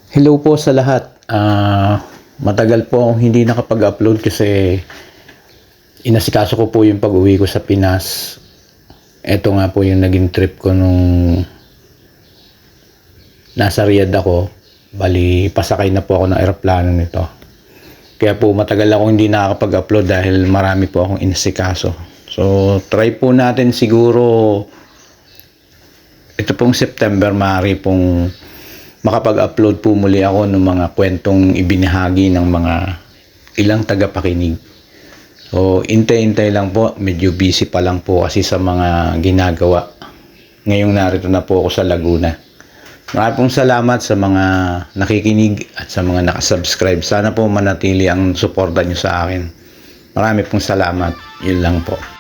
Hello po sa lahat. Matagal po akong hindi nakapag-upload kasi inasikaso ko po yung pag-uwi ko sa Pinas. Ito nga po yung naging trip ko nung nasa Riyadh ako. Bali, pasakay na po ako ng eroplano nito. Kaya po matagal akong hindi nakakapag-upload dahil marami po akong inasikaso. So, try po natin siguro ito pong September, maaari pong makapag-upload po muli ako ng mga kwentong ibinahagi ng mga ilang tagapakinig. So, intay-intay lang po. Medyo busy pa lang po kasi sa mga ginagawa. Ngayong narito na po ako sa Laguna. Maraming pong salamat sa mga nakikinig at sa mga nakasubscribe. Sana po manatili ang suporta nyo sa akin. Maraming pong salamat. Yun lang po.